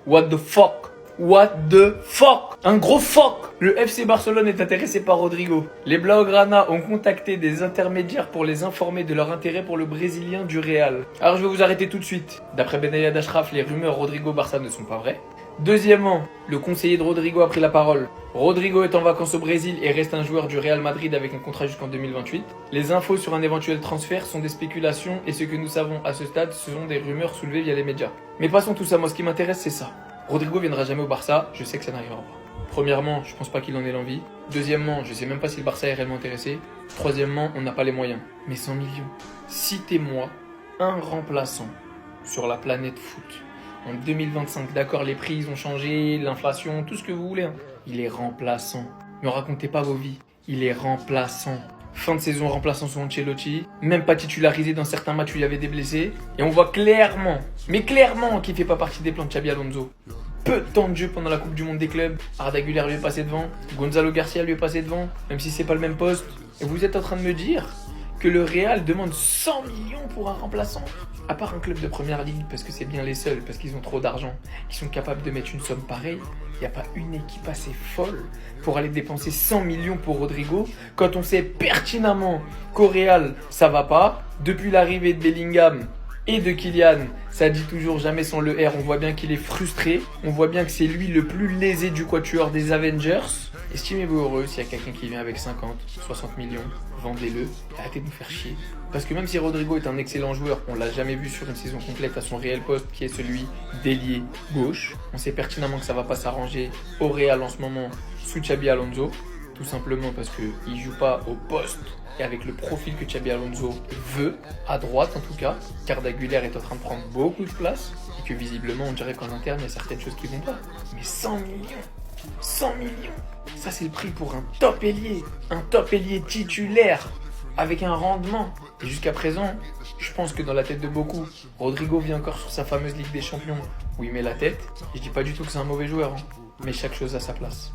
What the fuck? What the fuck? Un gros fuck! Le FC Barcelone est intéressé par Rodrigo. Les Blaugrana ont contacté des intermédiaires pour les informer de leur intérêt pour le Brésilien du Real. Alors je vais vous arrêter tout de suite. D'après Benayad Ashraf, les rumeurs Rodrigo-Barça ne sont pas vraies. Deuxièmement, le conseiller de Rodrigo a pris la parole. Rodrigo est en vacances au Brésil et reste un joueur du Real Madrid avec un contrat jusqu'en 2028. Les infos sur un éventuel transfert sont des spéculations et ce que nous savons à ce stade, ce sont des rumeurs soulevées via les médias. Mais passons tout ça, moi ce qui m'intéresse c'est ça. Rodrigo viendra jamais au Barça, je sais que ça n'arrivera pas. Premièrement, je pense pas qu'il en ait l'envie. Deuxièmement, je sais même pas si le Barça est réellement intéressé. Troisièmement, on n'a pas les moyens. Mais 100 millions. Citez-moi un remplaçant sur la planète foot. En 2025, d'accord, les prix ils ont changé, l'inflation, tout ce que vous voulez. Hein. Il est remplaçant. Ne racontez pas vos vies. Il est remplaçant. Fin de saison remplaçant sur Ancelotti. Même pas titularisé dans certains matchs où il y avait des blessés. Et on voit clairement, mais clairement qu'il fait pas partie des plans de Xabi Alonso. Peu de temps de jeu pendant la Coupe du Monde des clubs. Arda Güler lui est passé devant. Gonzalo Garcia lui est passé devant. Même si c'est pas le même poste. Et vous êtes en train de me dire que le Real demande 100 millions pour un remplaçant? À part un club de première ligue, parce que c'est bien les seuls, parce qu'ils ont trop d'argent, qui sont capables de mettre une somme pareille, il n'y a pas une équipe assez folle pour aller dépenser 100 millions pour Rodrigo, quand on sait pertinemment qu'au Real, ça va pas. Depuis l'arrivée de Bellingham et de Kylian, ça dit toujours jamais sans le R, on voit bien qu'il est frustré, on voit bien que c'est lui le plus lésé du quatuor des Avengers. Estimez-vous heureux s'il y a quelqu'un qui vient avec 50, 60 millions, vendez-le, arrêtez de nous faire chier. Parce que même si Rodrigo est un excellent joueur, on l'a jamais vu sur une saison complète à son réel poste qui est celui d'ailier gauche, on sait pertinemment que ça va pas s'arranger au Real en ce moment sous Xabi Alonso, tout simplement parce qu'il joue pas au poste et avec le profil que Xabi Alonso veut, à droite en tout cas, car Arda Güler est en train de prendre beaucoup de place et que visiblement on dirait qu'en interne il y a certaines choses qui vont pas. Mais 100 millions 100 millions, ça c'est le prix pour un top ailier titulaire avec un rendement. Et jusqu'à présent, je pense que dans la tête de beaucoup, Rodrigo vit encore sur sa fameuse Ligue des Champions où il met la tête. Et je dis pas du tout que c'est un mauvais joueur, hein, mais chaque chose a sa place.